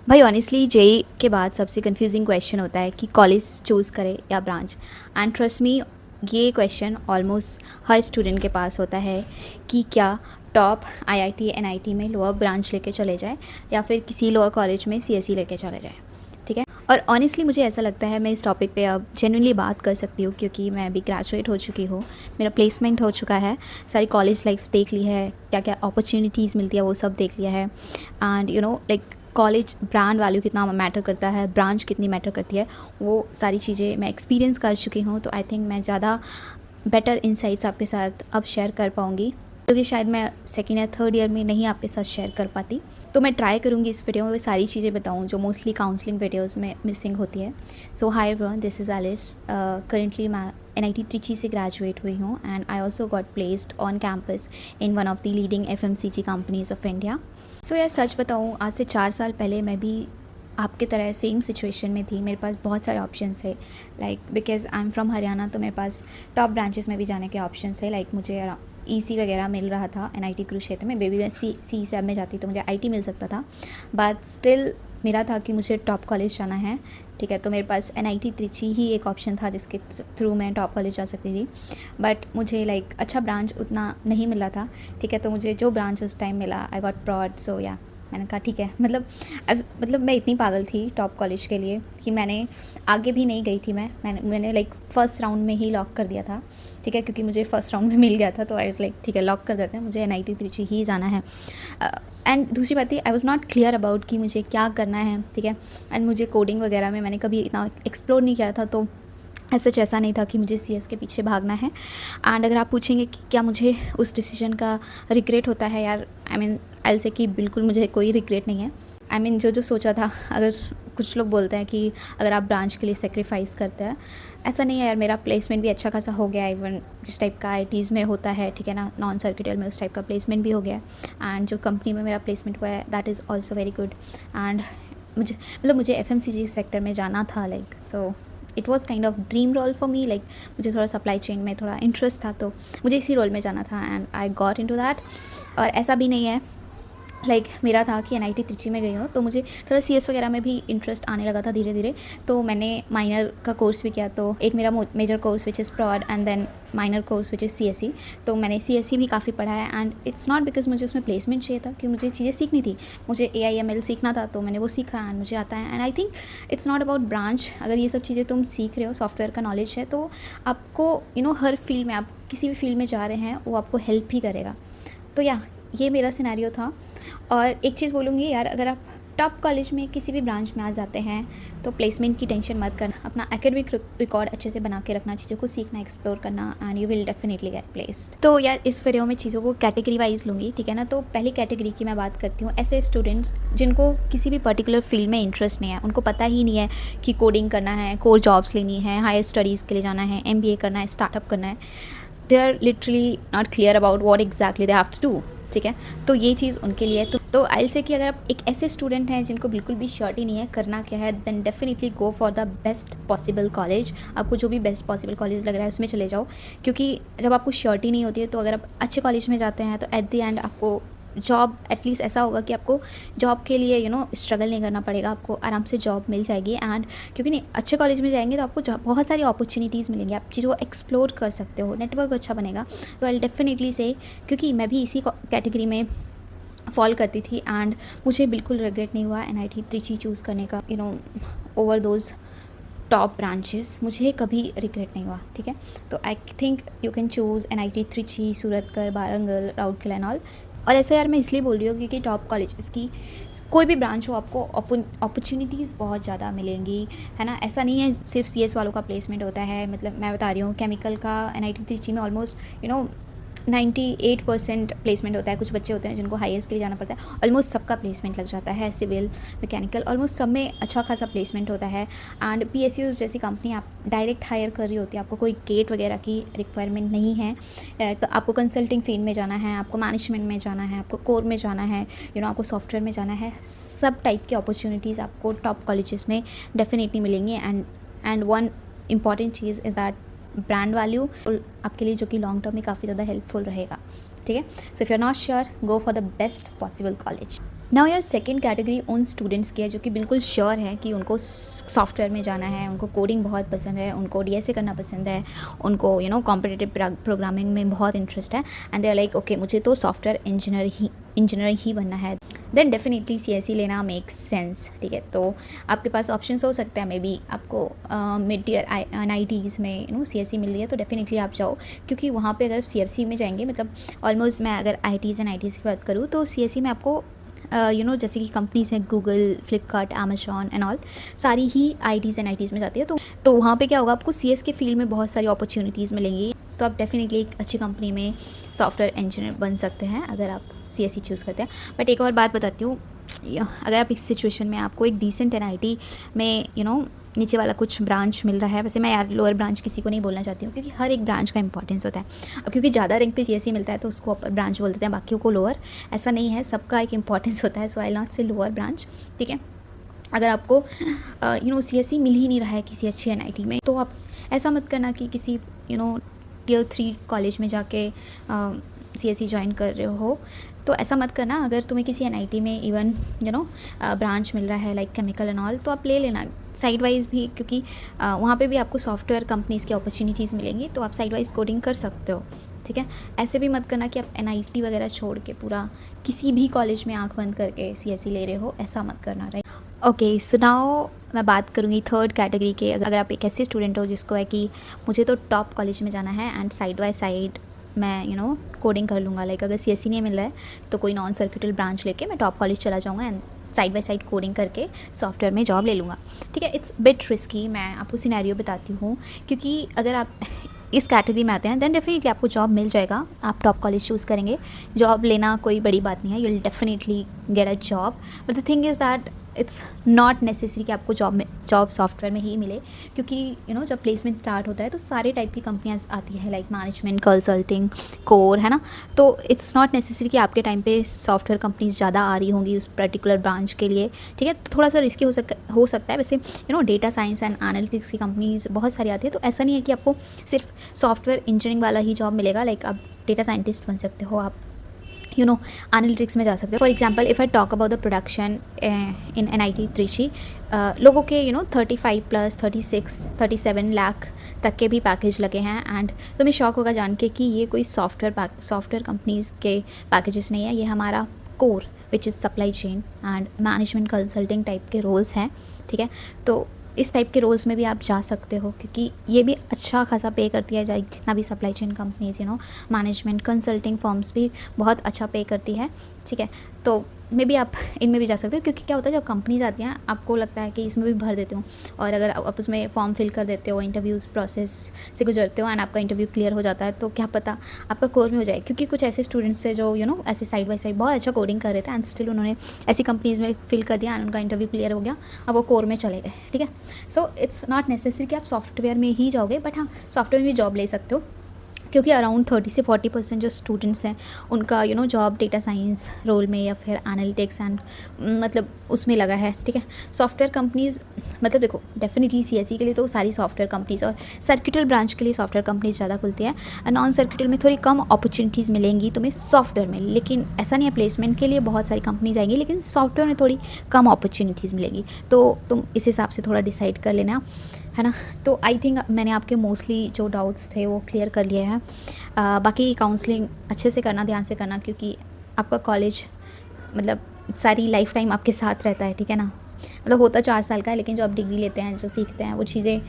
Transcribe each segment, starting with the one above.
भाई honestly JEE के बाद सबसे कंफ्यूजिंग क्वेश्चन होता है कि कॉलेज चूज़ करें या ब्रांच। एंड ट्रस्ट मी, ये क्वेश्चन ऑलमोस्ट हर स्टूडेंट के पास होता है कि क्या टॉप आईआईटी एनआईटी में लोअर ब्रांच लेके चले जाए या फिर किसी लोअर कॉलेज में सीएसई लेके चले जाए। ठीक है, और ऑनेस्टली मुझे ऐसा लगता है मैं इस टॉपिक पे अब जेन्युइनली बात कर सकती हूँ क्योंकि मैं अभी ग्रेजुएट हो चुकी हूँ, मेरा प्लेसमेंट हो चुका है, सारी कॉलेज लाइफ देख ली है, क्या क्या अपॉर्चुनिटीज़ मिलती है वो सब देख लिया है। And you know like college brand value कितना मैटर करता है, ब्रांच कितनी मैटर करती है, वो सारी चीज़ें मैं एक्सपीरियंस कर चुकी हूँ। तो आई थिंक मैं ज़्यादा बेटर इंसाइट्स आपके साथ अब शेयर कर पाऊँगी, क्योंकि शायद मैं सेकेंड या थर्ड ईयर में नहीं आपके साथ शेयर कर पाती। तो मैं ट्राई करूँगी इस वीडियो में वो सारी चीज़ें बताऊँ जो मोस्टली काउंसलिंग वीडियोज़ में मिसिंग होती है। So hi everyone, this is Alice. Currently मैं एनआईटी त्रिची से ग्रेजुएट हुई हूँ and I also got placed on campus in one of the leading FMCG companies of India. So यार सच बताऊँ, आज से 4 साल पहले मैं भी आपकी तरह सेम सिचुएशन में थी। मेरे पास बहुत सारे ऑप्शंस थे, like because I am from Haryana, तो मेरे पास टॉप ब्रांचेस में भी जाने के ऑप्शंस थे। लाइक मुझे ईसी वगैरह मिल रहा था एनआईटी कुरुक्षेत्र में, बेबी मैं सी से में जाती तो मुझे आईटी मिल सकता था, बट स्टिल मेरा था कि मुझे टॉप कॉलेज जाना है। ठीक है, तो मेरे पास एनआईटी त्रिची ही एक ऑप्शन था जिसके थ्रू मैं टॉप कॉलेज जा सकती थी, बट मुझे लाइक अच्छा ब्रांच उतना नहीं मिला था। ठीक है, तो मुझे जो ब्रांच उस टाइम मिला आई गॉट प्रॉड। सो या मैंने कहा ठीक है, मतलब मैं इतनी पागल थी टॉप कॉलेज के लिए कि मैंने आगे भी नहीं गई थी। मैंने लाइक फर्स्ट राउंड में ही लॉक कर दिया था। ठीक है, क्योंकि मुझे फर्स्ट राउंड में मिल गया था, तो आई वाज लाइक ठीक है लॉक कर देते हैं, मुझे एनआईटी त्रिची ही जाना है। एंड दूसरी बात थी, I was not clear about कि मुझे क्या करना है। ठीक है, एंड मुझे कोडिंग वगैरह में मैंने कभी इतना एक्सप्लोर नहीं किया था, तो ऐसा नहीं था कि मुझे सीएस के पीछे भागना है। एंड अगर आप पूछेंगे कि क्या मुझे उस डिसीजन का रिग्रेट होता है, यार आई मीन आई से कि बिल्कुल मुझे कोई रिग्रेट नहीं है। आई मीन जो सोचा था, अगर कुछ लोग बोलते हैं कि अगर आप ब्रांच के लिए सेक्रीफाइस करते हैं, ऐसा नहीं है यार। मेरा प्लेसमेंट भी अच्छा खासा हो गया, इवन जिस टाइप का आईटीज़ में होता है, ठीक है ना, नॉन सर्किटल में उस टाइप का प्लेसमेंट भी हो गया। एंड जो कंपनी में मेरा प्लेसमेंट हुआ है that is also very good. And मुझे एफएमसीजी सेक्टर में जाना था, like so it was kind of dream role for me. Like मुझे थोड़ा सप्लाई चेन में थोड़ा इंटरेस्ट था, तो मुझे इसी रोल में जाना था and I got into that. और ऐसा भी नहीं है लाइक मेरा था कि एनआईटी त्रिची में गई हूँ तो मुझे थोड़ा सीएस वगैरह में भी इंटरेस्ट आने लगा था धीरे धीरे। तो मैंने माइनर का कोर्स भी किया, तो एक मेरा major course which is prod and then minor course which is CSE. तो मैंने सीएसई भी काफ़ी पढ़ा है एंड इट्स नॉट बिकॉज मुझे उसमें प्लेसमेंट चाहिए था कि मुझे चीज़ें सीखनी थी, मुझे एआईएमएल सीखना था, तो मैंने वो सीखा एंड मुझे आता है। And I think it's not about branch. अगर ये सब चीज़ें तुम सीख रहे हो, सॉफ्टवेयर का नॉलेज है, तो आपको हर फील्ड में, आप किसी भी फील्ड में जा रहे हैं वो आपको हेल्प ही करेगा। तो या ये मेरा सिनेरियो था। और एक चीज़ बोलूँगी यार, अगर आप टॉप कॉलेज में किसी भी ब्रांच में आ जाते हैं तो प्लेसमेंट की टेंशन मत करना, अपना एकेडमिक रिकॉर्ड अच्छे से बना के रखना, चीज़ों को सीखना, एक्सप्लोर करना, and you will definitely get placed. तो यार इस वीडियो में चीज़ों को कैटेगरी वाइज लूँगी, ठीक है ना। तो पहली कैटेगरी की मैं बात करती हूँ, ऐसे स्टूडेंट्स जिनको किसी भी पर्टिकुलर फील्ड में इंटरेस्ट नहीं है, उनको पता ही नहीं है कि कोडिंग करना है, कोर जॉब्स लेनी है, हायर स्टडीज़ के लिए जाना है, एमबीए करना है, स्टार्टअप करना है। They are literally not clear about what exactly they have to do. ठीक है, तो ये चीज़ उनके लिए तो आई से कि अगर आप एक ऐसे स्टूडेंट हैं जिनको बिल्कुल भी श्योरिटी नहीं है करना क्या है, then definitely go for the best possible college. आपको जो भी बेस्ट पॉसिबल कॉलेज लग रहा है उसमें चले जाओ, क्योंकि जब आपको श्योरिटी नहीं होती है तो अगर आप अच्छे कॉलेज में जाते हैं तो एट द एंड आपको जॉब एटलीस्ट ऐसा होगा कि आपको जॉब के लिए स्ट्रगल नहीं करना पड़ेगा, आपको आराम से जॉब मिल जाएगी। एंड क्योंकि नहीं अच्छे कॉलेज में जाएंगे तो आपको बहुत सारी अपॉर्चुनिटीज़ मिलेंगी, आप चीज़ों को एक्सप्लोर कर सकते हो, नेटवर्क अच्छा बनेगा। तो आई डेफिनेटली से, क्योंकि मैं भी इसी कैटेगरी में फॉल करती थी एंड मुझे बिल्कुल रिग्रेट नहीं हुआ एनआईटी त्रिची चूज़ करने का, ओवर दोज टॉप ब्रांचेस, मुझे कभी रिग्रेट नहीं हुआ। ठीक है, तो I think you can choose NIT Trichy, Suratgarh, Warangal, Rourkela and all. और ऐसा यार मैं इसलिए बोल रही हूँ क्योंकि टॉप कॉलेज की कोई भी ब्रांच हो आपको अपॉर्चुनिटीज़ बहुत ज़्यादा मिलेंगी, है ना। ऐसा नहीं है सिर्फ सीएस वालों का प्लेसमेंट होता है, मतलब मैं बता रही हूँ केमिकल का एनआईटी त्रिची में ऑलमोस्ट 98% प्लेसमेंट होता है। कुछ बच्चे होते हैं जिनको हाईएस्ट के लिए जाना पड़ता है, ऑलमोस्ट सबका प्लेसमेंट लग जाता है, सिविल, मैकेनिकल, ऑलमोस्ट सब में अच्छा खासा प्लेसमेंट होता है। एंड पीएसयूज़ जैसी कंपनी आप डायरेक्ट हायर कर रही होती है, आपको कोई गेट वगैरह की रिक्वायरमेंट नहीं है। आपको कंसल्टिंग फील्ड में जाना है, आपको मैनेजमेंट में जाना है, आपको कोर में जाना है, आपको सॉफ्टवेयर में जाना है, सब टाइप की अपॉर्चुनिटीज़ आपको टॉप कॉलेजेस में डेफिनेटली मिलेंगी। And one important cheese is that brand value आपके लिए, जो कि लॉन्ग टर्म में काफ़ी ज़्यादा हेल्पफुल रहेगा। ठीक है, so if you are not sure, go for the best possible college. Now यार सेकंड कैटेगरी उन स्टूडेंट्स की है जो कि बिल्कुल श्योर है कि उनको सॉफ्टवेयर में जाना है, उनको कोडिंग बहुत पसंद है, उनको डीएसए करना पसंद है, उनको कॉम्पिटिटिव प्रोग्रामिंग में बहुत इंटरेस्ट है and they are like okay मुझे तो सॉफ्टवेयर इंजीनियर ही बनना है। देन डेफिनेटली सीएसई लेना मेक्स सेंस, ठीक है। तो आपके पास ऑप्शंस हो सकते हैं, मे बी आपको मिड ईयर एनआईटीज़ में सीएसई मिल रही है तो डेफिनेटली आप जाओ, क्योंकि वहाँ पे अगर आप सीएसई में जाएंगे, मतलब ऑलमोस्ट मैं अगर आईटीज़ एंड आईटीज़ की बात करूँ तो सीएसई में आपको जैसे कि कंपनीज हैं Google, Flipkart, Amazon and all, सारी ही आईटीज़ एंड आईटीज़ में जाती है। तो वहाँ पे क्या होगा, आपको सीएस के फील्ड में बहुत सारी अपॉर्चुनिटीज़ मिलेंगी, तो आप डेफिनेटली एक अच्छी कंपनी में सॉफ्टवेयर इंजीनियर बन सकते हैं अगर आप सीएसई चूज़ करते हैं। बट एक और बात बताती हूँ, अगर आप इस सिचुएशन में आपको एक डिसेंट एनआईटी में नीचे वाला कुछ ब्रांच मिल रहा है, वैसे मैं यार लोअर ब्रांच किसी को नहीं बोलना चाहती हूँ क्योंकि हर एक ब्रांच का इंपॉर्टेंस होता है। अब क्योंकि ज़्यादा रैंक पे सीएसई मिलता है तो उसको अपर ब्रांच बोल देते हैं, बाकियों को लोअर, ऐसा नहीं है, सबका एक इंपॉर्टेंस होता है। सो आई नॉट से लोअर ब्रांच, ठीक है। अगर आपको सीएसई मिल ही नहीं रहा है किसी अच्छी एनआईटी में, तो आप ऐसा मत करना कि किसी टियर 3 कॉलेज में जाके सीएसई ज्वाइन कर रहे हो, तो ऐसा मत करना। अगर तुम्हें किसी एनआईटी में इवन ब्रांच मिल रहा है लाइक केमिकल एंड ऑल, तो आप ले लेना साइड वाइज भी, क्योंकि वहाँ पे भी आपको सॉफ्टवेयर कंपनीज़ की अपॉर्चुनिटीज़ मिलेंगी, तो आप साइड वाइज कोडिंग कर सकते हो, ठीक है। ऐसे भी मत करना कि आप एनआईटी वगैरह छोड़ के पूरा किसी भी कॉलेज में आंख बंद करके सीएसई ले रहे हो, ऐसा मत करना, राइट। ओके, सो नाउ मैं बात करूँगी थर्ड कैटेगरी के। अगर आप एक ऐसे स्टूडेंट हो जिसको है कि मुझे तो टॉप कॉलेज में जाना है एंड साइड बाय साइड मैं कोडिंग कर लूँगा, लाइक अगर सीएसई नहीं मिल रहा है तो कोई नॉन सर्किटल ब्रांच लेके मैं टॉप कॉलेज चला जाऊँगा and side by side coding करके सॉफ्टवेयर में जॉब ले लूँगा, ठीक है। इट्स बिट रिस्की, मैं आपको सिनेरियो बताती हूँ, क्योंकि अगर आप इस कैटेगरी में आते हैं देन डेफिनेटली आपको जॉब मिल जाएगा, आप टॉप कॉलेज चूज़ करेंगे, जॉब लेना कोई बड़ी बात नहीं है, you will definitely get a job. But the thing is that it's not necessary कि आपको जॉब सॉफ्टवेयर में ही मिले, क्योंकि जब प्लेसमेंट स्टार्ट होता है तो सारे टाइप की कंपनियाँ आती है, लाइक मैनेजमेंट, कंसल्टिंग, कोर, है ना। तो इट्स नॉट नेसेसरी कि आपके टाइम पे सॉफ्टवेयर कंपनीज ज़्यादा आ रही होंगी उस पर्टिकुलर ब्रांच के लिए, ठीक है। तो थोड़ा सा रिस्की हो सकता है। वैसे डेटा साइंस एंड एनालिटिक्स की कंपनीज बहुत सारी आती है, तो ऐसा नहीं है कि आपको सिर्फ सॉफ्टवेयर इंजीनियरिंग वाला ही जॉब मिलेगा, लाइक आप डेटा साइंटिस्ट बन सकते हो, आप एनालिटिक्स में जा सकते हो। For example if I talk about the production in NIT Trichy, लोगों के 35+ 36-37 लाख तक के भी पैकेज लगे हैं, एंड तुम्हें शौक होगा जान के कि ये कोई सॉफ्टवेयर कंपनीज़ के पैकेजेस नहीं है, ये हमारा core which is supply chain and management consulting type के रोल्स हैं, ठीक है। तो इस टाइप के रोल्स में भी आप जा सकते हो, क्योंकि ये भी अच्छा खासा पे करती है, जितना भी supply chain companies management consulting firms भी बहुत अच्छा पे करती है, ठीक है। तो मे भी आप इनमें भी जा सकते हो, क्योंकि क्या होता है जब कंपनीज आती हैं आपको लगता है कि इसमें भी भर देते हो, और अगर आप उसमें फॉर्म फिल कर देते हो, इंटरव्यूज़ प्रोसेस से गुजरते हो एंड आपका इंटरव्यू क्लियर हो जाता है, तो क्या पता आपका कोर में हो जाए। क्योंकि कुछ ऐसे स्टूडेंट्स हैं जो ऐसे साइड बाय साइड बहुत अच्छा कोडिंग कर रहे थे एंड स्टिल उन्होंने ऐसी कंपनीज़ में फिल कर दिया एंड उनका इंटरव्यू क्लियर हो गया, अब वो कोर में चले गए, ठीक है। सो इट्स नॉट नेसेसरी कि आप सॉफ्टवेयर में ही जाओगे, बट हाँ सॉफ्टवेयर में भी जॉब ले सकते हो, क्योंकि अराउंड 30 से 40% जो स्टूडेंट्स हैं उनका जॉब डेटा साइंस रोल में या फिर एनालिटिक्स एंड मतलब उसमें लगा है, ठीक है। सॉफ्टवेयर कंपनीज़ मतलब देखो डेफिनेटली सीएसई के लिए तो सारी सॉफ्टवेयर कंपनीज़, और सर्किटल ब्रांच के लिए सॉफ्टवेयर कंपनीज़ ज़्यादा खुलती है, नॉन सर्किटल में थोड़ी कम अपॉर्चुनिटीज़ मिलेंगी तुम्हें सॉफ्टवेयर में, लेकिन ऐसा नहीं है, प्लेसमेंट के लिए बहुत सारी कंपनीज आएंगी, लेकिन सॉफ्टवेयर में थोड़ी कम अपॉर्चुनिटीज़ मिलेगी, तो तुम इस हिसाब से थोड़ा डिसाइड कर लेना, है ना। तो आई थिंक मैंने आपके मोस्टली जो डाउट्स थे वो क्लियर कर लिए हैं। बाकी काउंसलिंग अच्छे से करना, ध्यान से करना, क्योंकि आपका कॉलेज मतलब सारी लाइफ टाइम आपके साथ रहता है, ठीक है ना। मतलब होता 4 साल का है, लेकिन जो आप डिग्री लेते हैं, जो सीखते हैं, वो चीज़ें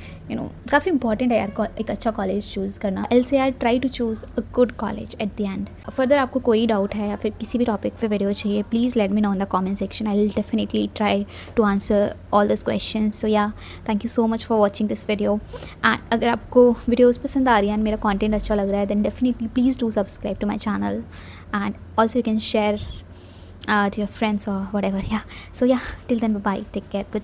काफ़ी इंपॉर्टेंट है यार, एक अच्छा कॉलेज चूज़ करना। LCR try to choose a good college at the end. Further आपको कोई डाउट है या फिर किसी भी टॉपिक पे वीडियो चाहिए, please let me know in the comment section, I will definitely try to answer all this question. So yeah thank you so much for watching this video, and अगर आपको videos पसंद आ रही है and मेरा content अच्छा लग रहा है, then definitely please do subscribe to my channel, and also you can share to your friends or whatever. Yeah, so yeah, till then, bye bye, take care, good.